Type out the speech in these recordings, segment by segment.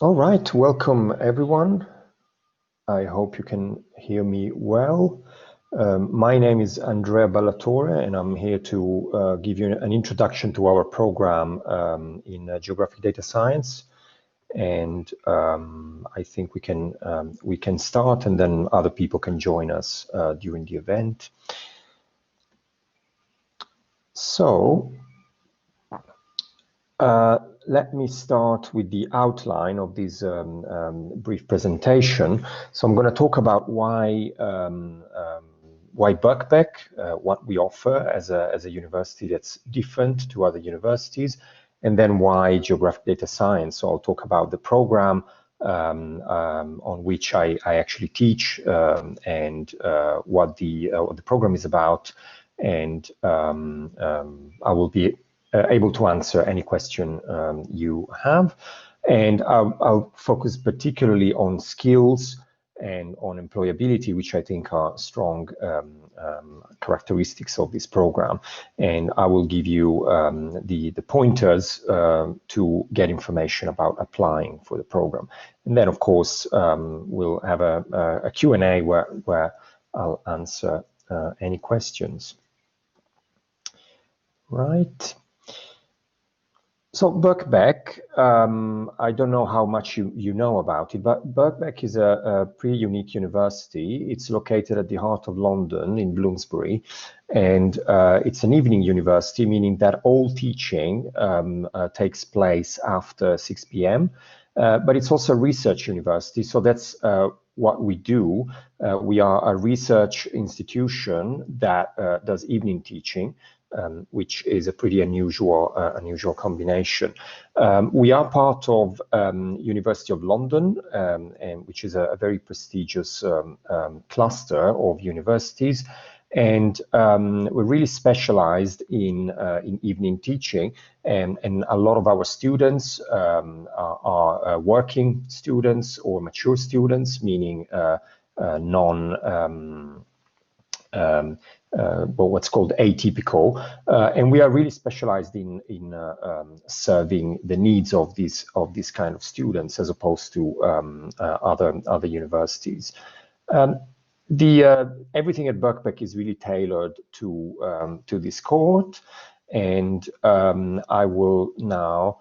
All right, welcome everyone. I hope you can hear me well. My name is Andrea Ballatore, and I'm here to give you an introduction to our program in Geographic Data Science. And I think we can start, and then other people can join us during the event. So let me start with the outline of this brief presentation. So I'm going to talk about why Birkbeck, what we offer as a university that's different to other universities, and then why Geographic Data Science. So I'll talk about the program on which I actually teach and what the program is about, and I will be able to answer any question you have. And I'll focus particularly on skills and on employability, which I think are strong characteristics of this program. And I will give you the pointers to get information about applying for the program. And then, of course, we'll have a Q&A where I'll answer any questions. Right. So Birkbeck, I don't know how much you know about it, but Birkbeck is a pretty unique university. It's located at the heart of London in Bloomsbury, and it's an evening university, meaning that all teaching takes place after 6 p.m. But it's also a research university, so that's what we do. We are a research institution that does evening teaching. Which is a pretty unusual combination. We are part of University of London, and which is a very prestigious cluster of universities, and we're really specialized in evening teaching, and a lot of our students are working students or mature students, meaning what's called atypical, and we are really specialized in serving the needs of this kind of students as opposed to other universities. Everything at Birkbeck is really tailored to this cohort, and I will now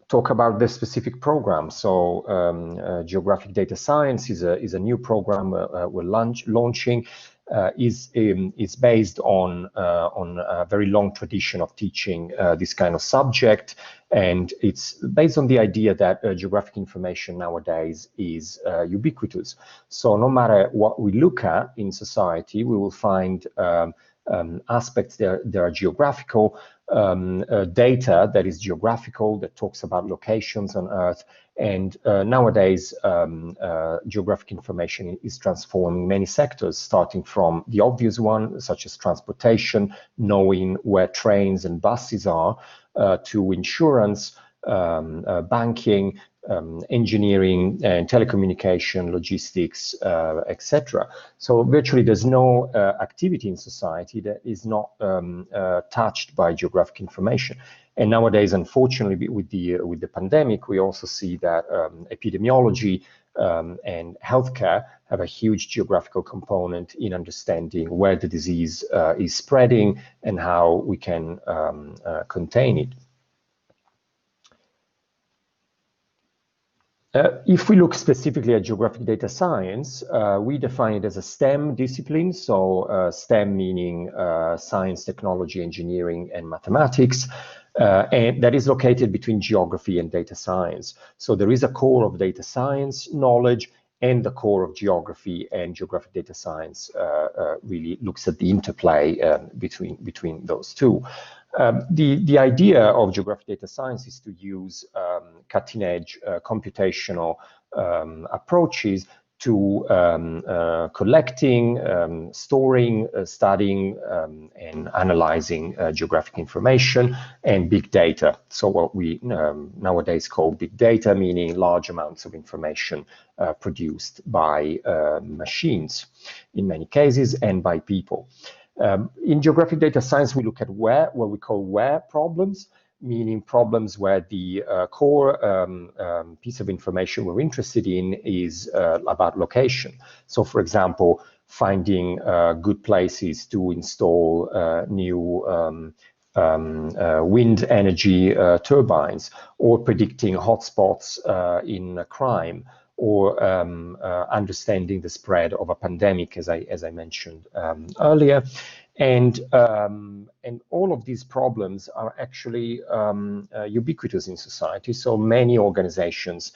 talk about the specific program. So Geographic Data Science is a new program we're launching. Is based on a very long tradition of teaching this kind of subject, and it's based on the idea that geographic information nowadays is ubiquitous. So no matter what we look at in society, we will find aspects that are geographical, data that is geographical, that talks about locations on Earth. And nowadays, geographic information is transforming many sectors, starting from the obvious one, such as transportation, knowing where trains and buses are, to insurance, banking, engineering, and telecommunication, logistics, etc. So virtually there's no activity in society that is not touched by geographic information. And nowadays, unfortunately, with the pandemic, we also see that epidemiology and healthcare have a huge geographical component in understanding where the disease is spreading and how we can contain it. If we look specifically at geographic data science, we define it as a STEM discipline. So STEM meaning science, technology, engineering, and mathematics. And that is located between geography and data science. So there is a core of data science knowledge, and the core of geography, and geographic data science really looks at the interplay between those two. The idea of geographic data science is to use cutting-edge computational approaches to collecting, storing, studying, and analyzing geographic information and big data. So what we nowadays call big data, meaning large amounts of information produced by machines in many cases, and by people. In geographic data science, we look at what we call where problems. meaning problems where the core piece of information we're interested in is about location. So, for example, finding good places to install new wind energy turbines, or predicting hotspots in crime, or understanding the spread of a pandemic, as I mentioned earlier. And all of these problems are actually ubiquitous in society. So many organizations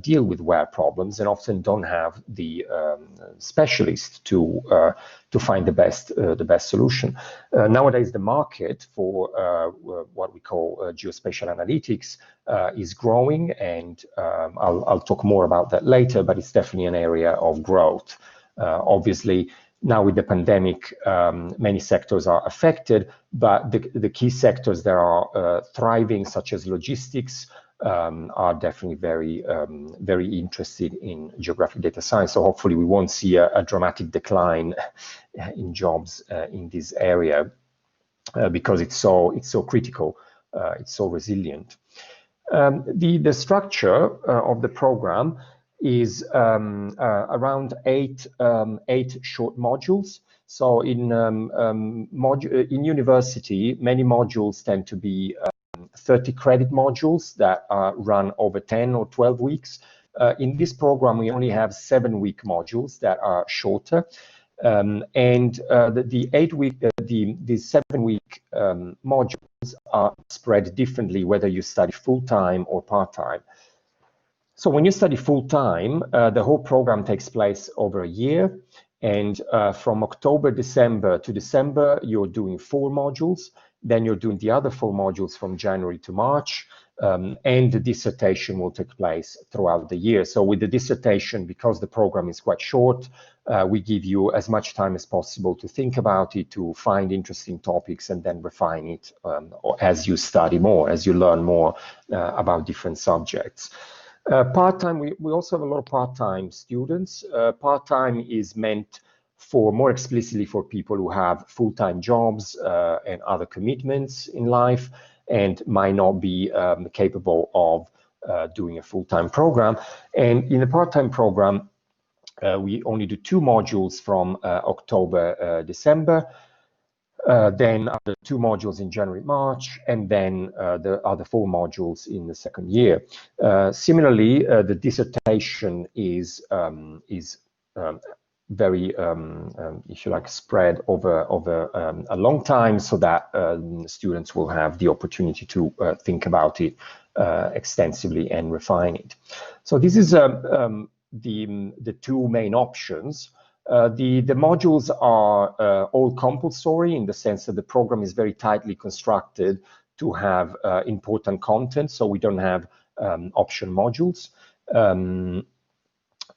deal with where problems, and often don't have the specialist to find the best solution. Nowadays, the market for what we call geospatial analytics is growing, and I'll talk more about that later. But it's definitely an area of growth. Obviously, now with the pandemic, many sectors are affected, but the key sectors that are thriving, such as logistics, are definitely very interested in geographic data science. So hopefully we won't see a dramatic decline in jobs in this area because it's so critical, it's so resilient. The structure of the program is around eight short modules. So in university, many modules tend to be 30 credit modules that run over 10 or 12 weeks. In this program, we only have 7-week modules that are shorter. The 7-week modules are spread differently, whether you study full-time or part-time. So when you study full-time, the whole program takes place over a year. And from October, December to December, you're doing 4 modules. Then you're doing the other 4 modules from January to March. And the dissertation will take place throughout the year. So with the dissertation, because the program is quite short, we give you as much time as possible to think about it, to find interesting topics, and then refine it as you study more, as you learn more about different subjects. Part-time, we also have a lot of part-time students. Part-time is meant for more explicitly for people who have full-time jobs and other commitments in life, and might not be capable of doing a full-time program. And in the part-time program, we only do 2 modules from October, December, then other 2 modules in January, March, and then the other 4 modules in the second year. Similarly, the dissertation is very, if you like, spread over a long time, so that students will have the opportunity to think about it extensively and refine it. So this is the 2 main options. The modules are all compulsory, in the sense that the program is very tightly constructed to have important content, so we don't have option modules.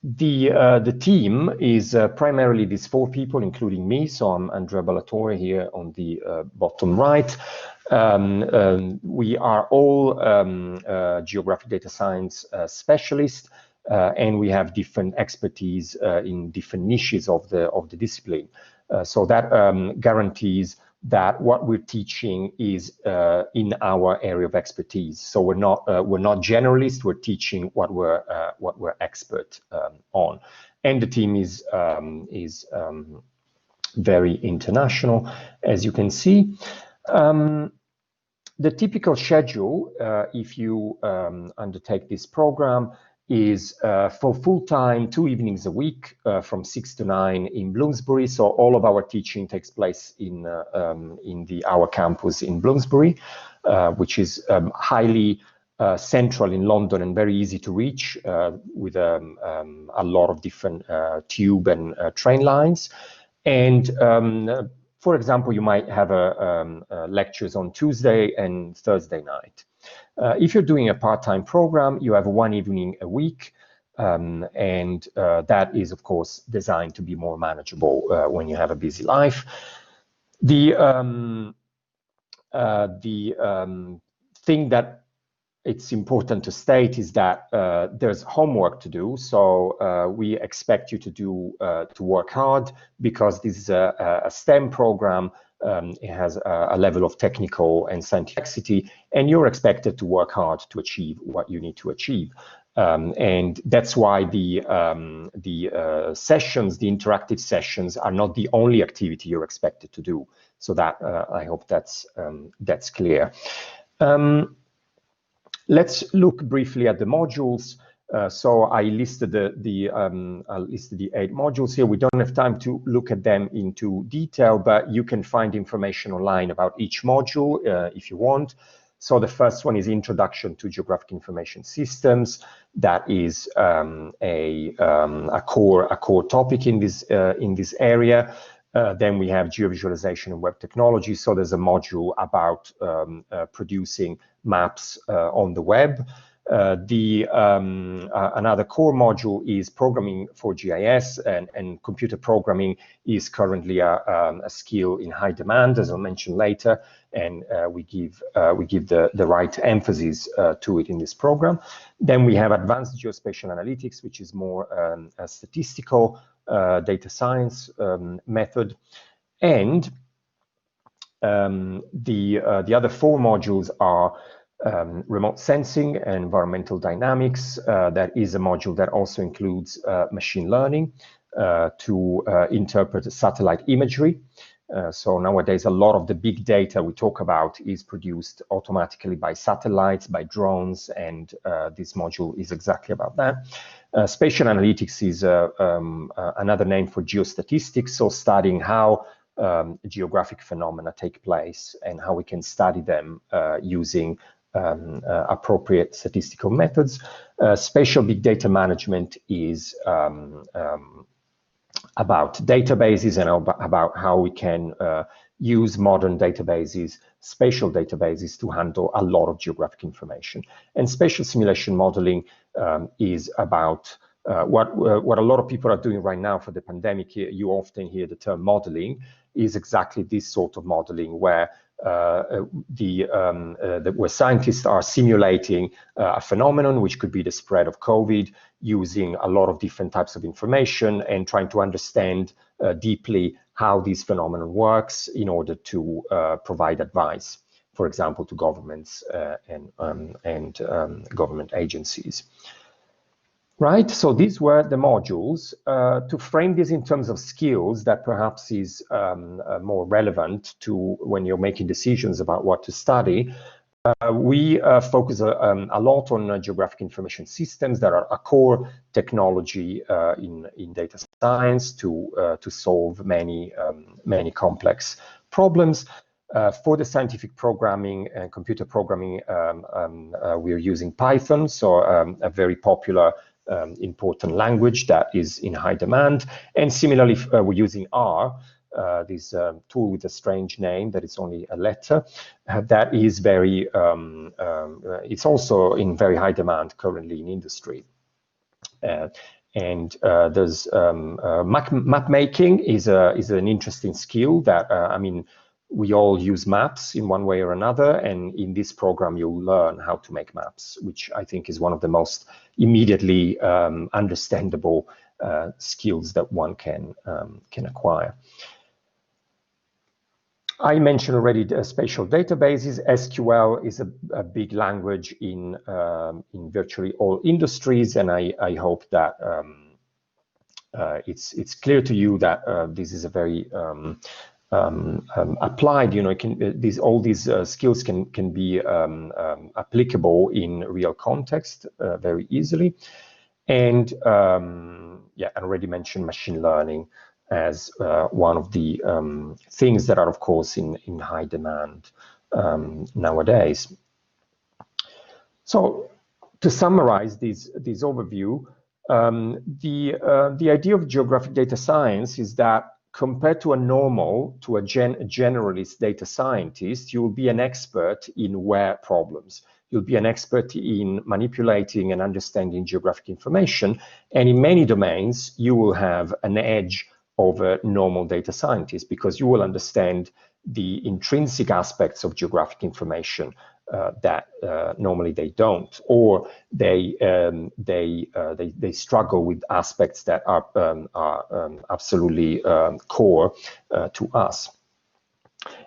The team is primarily these 4 people, including me. So I'm Andrea Ballatore here on the bottom right. We are all geographic data science specialists, and we have different expertise in different niches of the discipline. So that guarantees that what we're teaching is in our area of expertise. So we're not generalists. We're teaching what we're expert on, and the team is very international, as you can see. The typical schedule, if you undertake this program, is for full-time 2 evenings a week from 6 to 9 in Bloomsbury. So all of our teaching takes place in our campus in Bloomsbury, which is highly central in London and very easy to reach with a lot of different tube and train lines. And for example, you might have lectures on Tuesday and Thursday night. If you're doing a part-time program, you have 1 evening a week, and that is, of course, designed to be more manageable when you have a busy life. The thing that it's important to state is that there's homework to do. So we expect you to work hard, because this is a STEM program. it has a level of technical and scientific complexity, and you're expected to work hard to achieve what you need to achieve. And that's why the sessions, the interactive sessions, are not the only activity you're expected to do. So that I hope that's clear. Let's look briefly at the modules. So I listed the 8 modules here. We don't have time to look at them into detail, but you can find information online about each module if you want. So the first one is Introduction to Geographic Information Systems. That is a core topic in this area. Then we have geovisualization and web technology. So there's a module about producing maps on the web. Another core module is programming for GIS, and computer programming is currently a skill in high demand, as I'll mention later, and we give the right emphasis to it in this program. Then we have advanced geospatial analytics, which is more a statistical data science method, and the other 4 modules are remote sensing and environmental dynamics. That is a module that also includes machine learning to interpret satellite imagery. So nowadays, a lot of the big data we talk about is produced automatically by satellites, by drones, and this module is exactly about that. Spatial analytics is another name for geostatistics, so studying how geographic phenomena take place and how we can study them using appropriate statistical methods. Spatial big data management is about databases and about how we can use modern databases, spatial databases, to handle a lot of geographic information. And spatial simulation modeling is about what a lot of people are doing right now for the pandemic. You often hear the term modeling. Is exactly this sort of modeling where where scientists are simulating a phenomenon, which could be the spread of COVID, using a lot of different types of information and trying to understand deeply how this phenomenon works in order to provide advice, for example, to governments and government agencies. Right, so these were the modules. To frame this in terms of skills, that perhaps is more relevant to when you're making decisions about what to study. We focus a lot on geographic information systems that are a core technology in data science to solve many complex problems. For the scientific programming and computer programming, we are using Python, so a very popular important language that is in high demand. And similarly, we're using R, this tool with a strange name that is only a letter. That is very, it's also in very high demand currently in industry. And there's map making is an interesting skill that, I mean, we all use maps in one way or another, and in this program you'll learn how to make maps, which I think is one of the most immediately understandable skills that one can acquire. I mentioned already the spatial databases. SQL is a big language in virtually all industries, and I hope that it's clear to you that this is a very applied, you know, all these skills can be applicable in real context very easily. And yeah, I already mentioned machine learning as one of the things that are, of course, in high demand nowadays. So to summarize this overview, the idea of geographic data science is that compared to a generalist data scientist, you will be an expert in where problems. You'll be an expert in manipulating and understanding geographic information. And in many domains, you will have an edge over normal data scientists because you will understand the intrinsic aspects of geographic information that normally they don't, or they struggle with aspects that are absolutely core to us.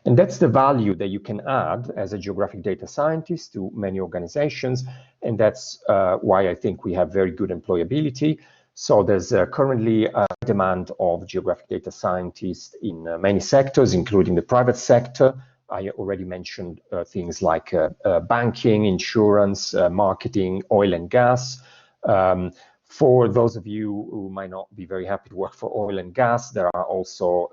And that's the value that you can add as a geographic data scientist to many organizations. And that's why I think we have very good employability. So there's currently a demand of geographic data scientists in many sectors, including the private sector. I already mentioned things like banking, insurance, marketing, oil and gas. For those of you who might not be very happy to work for oil and gas, there are also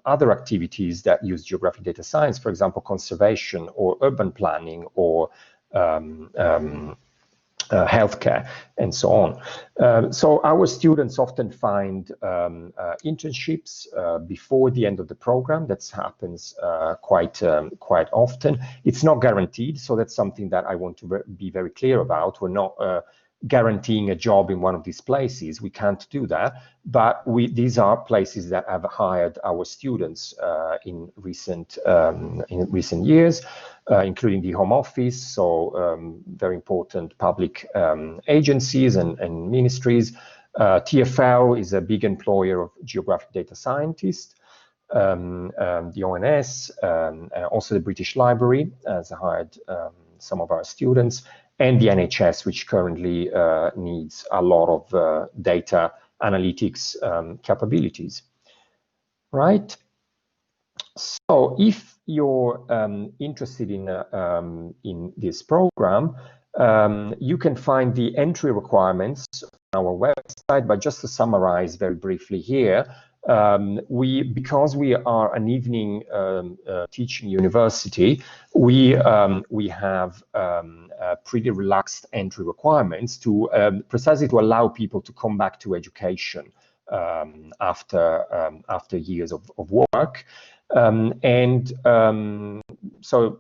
other activities that use geographic data science, for example, conservation or urban planning or healthcare and so on. So our students often find internships before the end of the program. That happens quite often. It's not guaranteed, so that's something that I want to be very clear about. We're not guaranteeing a job in one of these places. We can't do that, but these are places that have hired our students in recent years, including the Home Office, so very important public agencies and ministries. TfL is a big employer of geographic data scientists. The ONS, also the British Library has hired some of our students, and the NHS, which currently needs a lot of data analytics capabilities. Right? So if you're interested in this program, you can find the entry requirements on our website, but just to summarize very briefly here, because we are an evening teaching university, we have pretty relaxed entry requirements to precisely to allow people to come back to education after years of work. So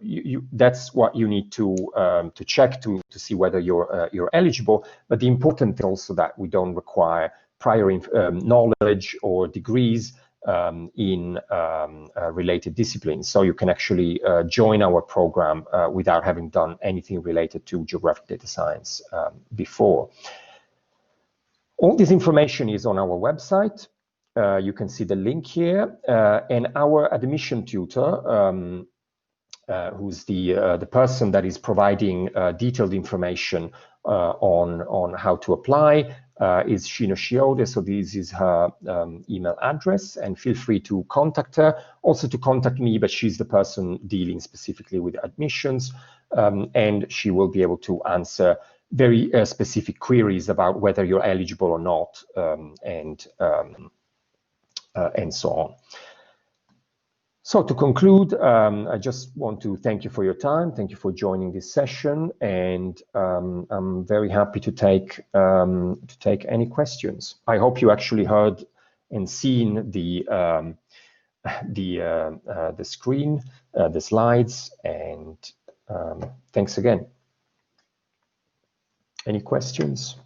that's what you need to check to see whether you're eligible. But the important thing also that we don't require prior knowledge or degrees in related disciplines. So you can actually join our program without having done anything related to geographic data science before. All this information is on our website. You can see the link here, and our admission tutor, who's the person that is providing detailed information on how to apply, is Shino Shiode. So this is her email address, and feel free to contact her. Also to contact me, but she's the person dealing specifically with admissions, and she will be able to answer very specific queries about whether you're eligible or not, and so on. So to conclude, I just want to thank you for your time. Thank you for joining this session, and I'm very happy to take any questions. I hope you actually heard and seen the screen, the slides, and thanks again. Any questions?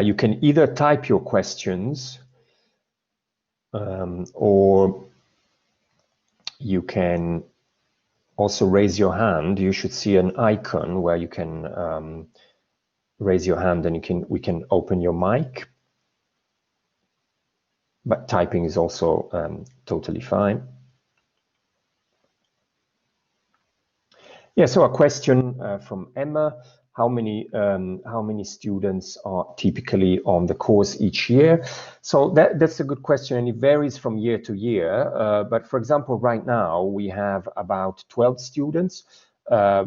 You can either type your questions or you can also raise your hand. You should see an icon where you can raise your hand and we can open your mic. But typing is also totally fine. Yeah, so a question from Emma. How many students are typically on the course each year? So that's a good question, and it varies from year to year. But for example, right now we have about 12 students,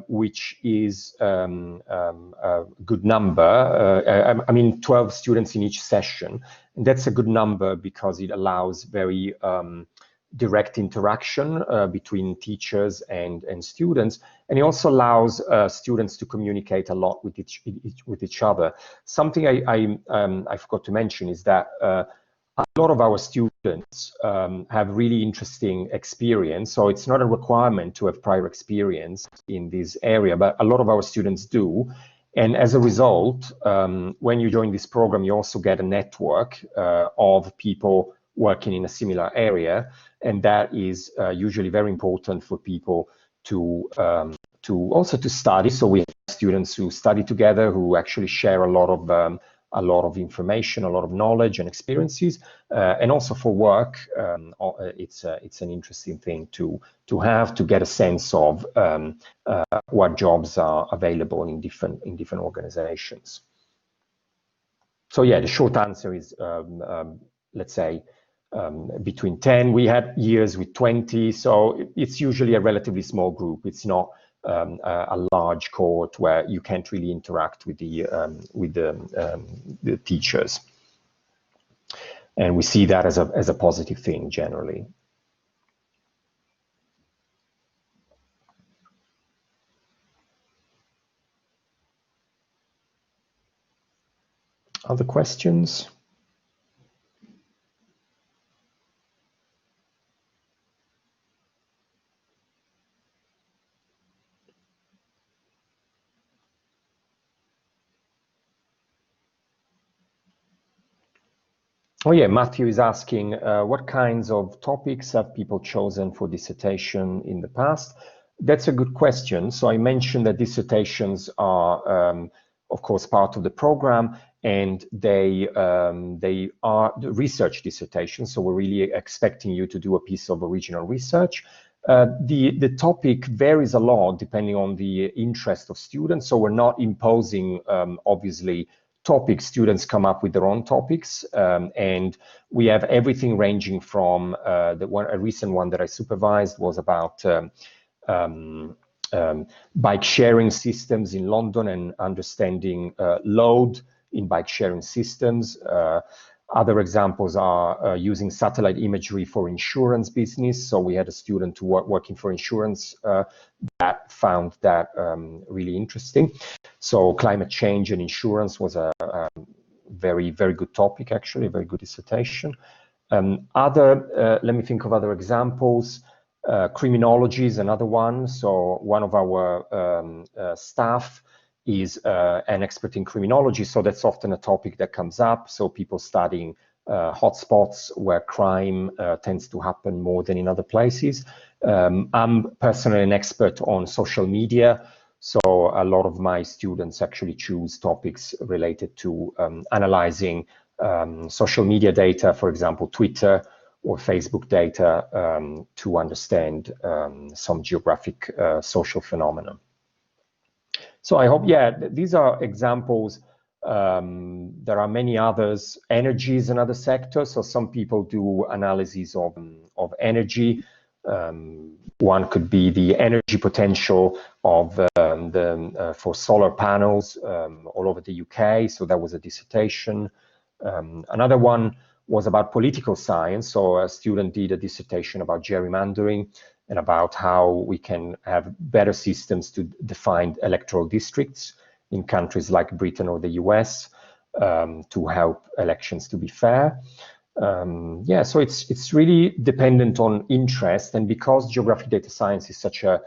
which is a good number. I mean, 12 students in each session. And that's a good number because it allows very direct interaction between teachers and students, and it also allows students to communicate a lot with each other. Something I forgot to mention is that a lot of our students have really interesting experience, so it's not a requirement to have prior experience in this area, but a lot of our students do. And as a result, when you join this program, you also get a network of people working in a similar area, and that is usually very important for people to also to study. So we have students who study together, who actually share a lot of information, a lot of knowledge and experiences, and also for work. It's an interesting thing to have, to get a sense of what jobs are available in different organizations. So yeah, the short answer is, let's say, between 10. We had years with 20, so it's usually a relatively small group. It's not a large cohort where you can't really interact with the teachers. And we see that as a positive thing generally. Other questions? Oh yeah, Matthew is asking, what kinds of topics have people chosen for dissertation in the past? That's a good question. So I mentioned that dissertations are, of course, part of the program, and they are the research dissertations. So we're really expecting you to do a piece of original research. The topic varies a lot depending on the interest of students. So we're not imposing, obviously, topics. Students come up with their own topics, and we have everything ranging from a recent one that I supervised was about bike sharing systems in London and understanding load in bike sharing systems. Other examples are using satellite imagery for insurance business. So we had a student working for insurance that found that really interesting. So climate change and insurance was a very, very good topic, actually, a very good dissertation. Let me think of other examples. Criminology is another one. So one of our staff is an expert in criminology, so that's often a topic that comes up. So people studying hotspots where crime tends to happen more than in other places. I'm personally an expert on social media, so a lot of my students actually choose topics related to analyzing social media data, for example, Twitter or Facebook data, to understand some geographic social phenomena. So I hope, yeah, these are examples. There are many others. Energy is another sector. So some people do analyses of energy. One could be the energy potential of for solar panels all over the UK. So that was a dissertation. Another one was about political science. So a student did a dissertation about gerrymandering and about how we can have better systems to define electoral districts in countries like Britain or the US to help elections to be fair. Yeah, so it's really dependent on interest, and because geographic data science is such a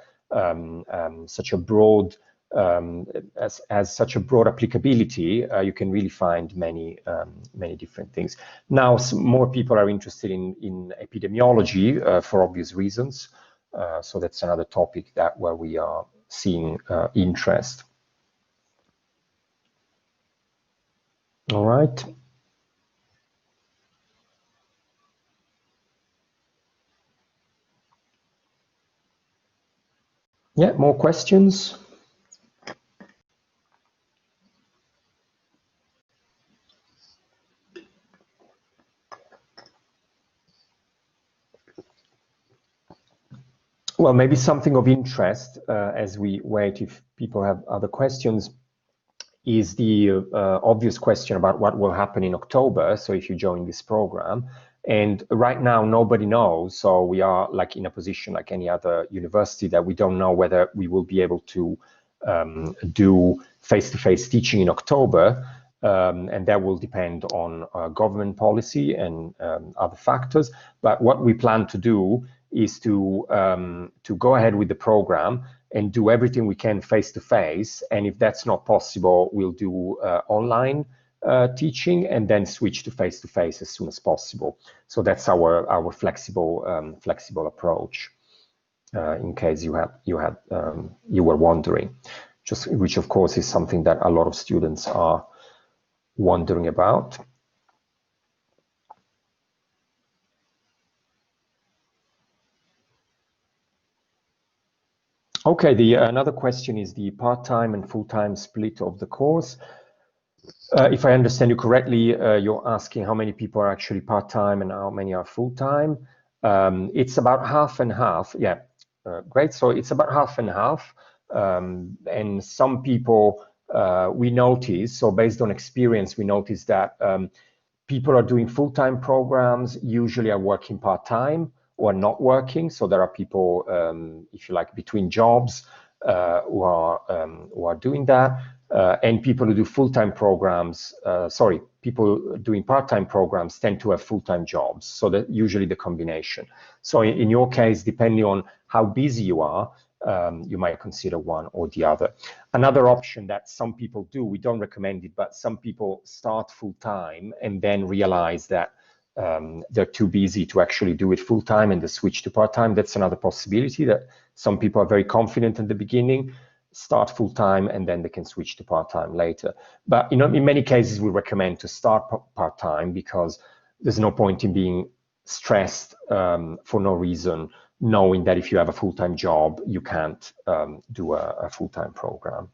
broad has such a broad applicability, you can really find many different things. Now, more people are interested in epidemiology for obvious reasons. So that's another topic where we are seeing interest. All right. Yeah, more questions? Well, maybe something of interest as we wait if people have other questions is the obvious question about what will happen in October. So if you join this program, and right now nobody knows. So we are like in a position like any other university that we don't know whether we will be able to do face-to-face teaching in October. And that will depend on government policy and other factors. But what we plan to do is to go ahead with the program and do everything we can face-to-face. And if that's not possible, we'll do online teaching and then switch to face-to-face as soon as possible. So that's our flexible approach. in case you were wondering, which of course is something that a lot of students are wondering about. Okay, another question is the part-time and full-time split of the course. If I understand you correctly, you're asking how many people are actually part-time and how many are full-time. It's about half and half. Yeah, great. So it's about half and half. And some people we notice, so based on experience, we notice that people are doing full-time programs, usually are working part-time or not working. So there are people, if you like, between jobs who are doing that. And people who do full-time programs, people doing part-time programs tend to have full-time jobs. So that usually the combination. So in your case, depending on how busy you are, you might consider one or the other. Another option that some people do, we don't recommend it, but some people start full-time and then realize that they're too busy to actually do it full-time and they switch to part-time. That's another possibility, that some people are very confident in the beginning, start full-time, and then they can switch to part-time later. But in many cases, we recommend to start part-time because there's no point in being stressed for no reason, knowing that if you have a full-time job, you can't do a full-time program.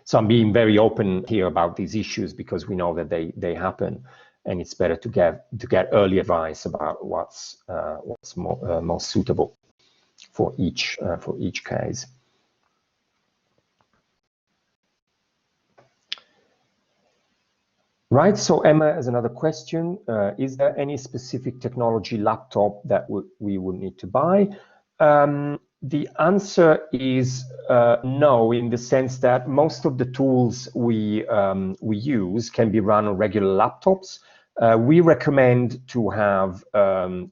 So I'm being very open here about these issues because we know that they happen, and it's better to get early advice about what's most suitable for each case. Right, so Emma has another question. Is there any specific technology laptop that we would need to buy? The answer is no, in the sense that most of the tools we use can be run on regular laptops. We recommend to have good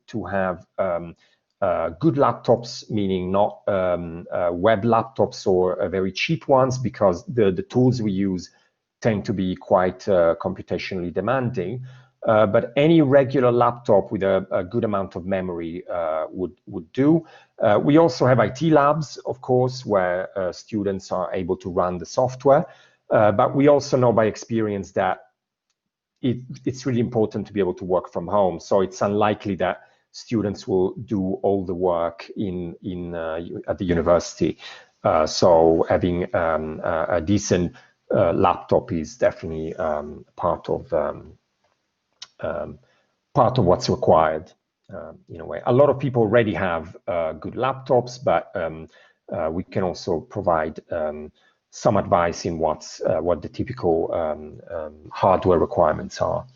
laptops, meaning not web laptops or very cheap ones, because the tools we use tend to be quite computationally demanding. But any regular laptop with a good amount of memory would do. We also have IT labs, of course, where students are able to run the software. But we also know by experience that it's really important to be able to work from home. So it's unlikely that students will do all the work at the university. So having a decent laptop is definitely part of what's required in a way. A lot of people already have good laptops, but we can also provide some advice in what the typical hardware requirements are.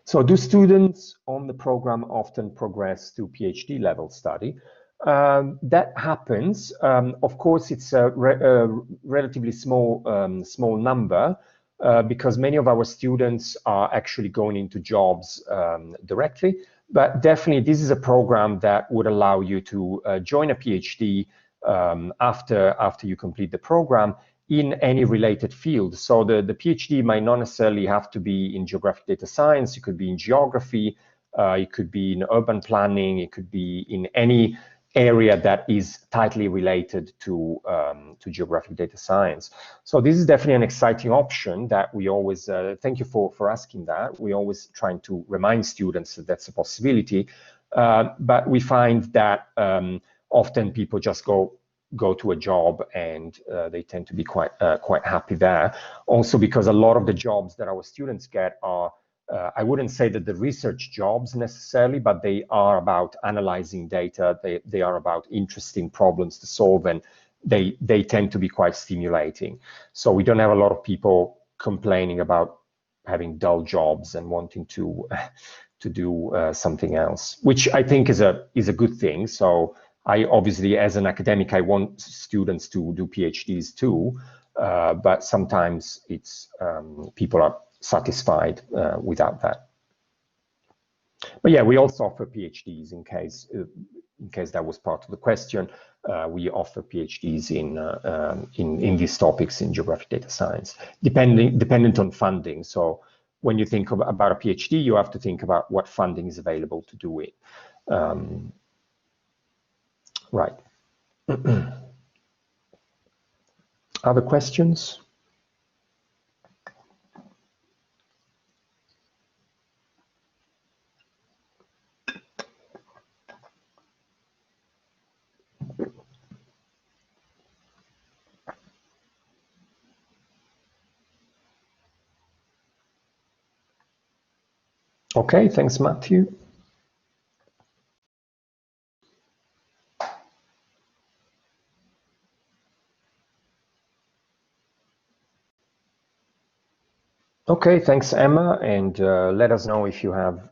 So do students on the program often progress to PhD level study? That happens. Of course, it's a relatively small number because many of our students are actually going into jobs directly. But definitely, this is a program that would allow you to join a PhD after you complete the program in any related field. So the PhD might not necessarily have to be in geographic data science. It could be in geography. It could be in urban planning. It could be in any area that is tightly related to geographic data science. So this is definitely an exciting option that we always, thank you for asking that. We always trying to remind students that that's a possibility. But we find that often people just go to a job and they tend to be quite happy there. Also because a lot of the jobs that our students get are, I wouldn't say that the research jobs necessarily, but they are about analyzing data. They are about interesting problems to solve, and they tend to be quite stimulating. So we don't have a lot of people complaining about having dull jobs and wanting to do something else, which I think is a good thing. So I obviously, as an academic, I want students to do PhDs too, but sometimes it's people are satisfied without that. But yeah, we also offer PhDs in case that was part of the question. We offer PhDs in these topics in geographic data science, dependent on funding. So when you think about a PhD, you have to think about what funding is available to do it. Right. Other questions? Okay, thanks, Matthew. Okay, thanks, Emma, and let us know if you have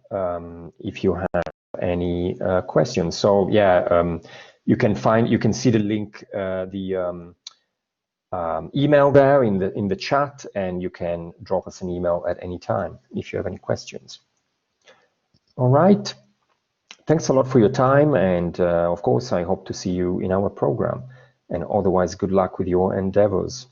any questions. So yeah, you can see the link, email there in the chat, and you can drop us an email at any time if you have any questions. All right, thanks a lot for your time, and of course, I hope to see you in our program. And otherwise, good luck with your endeavors.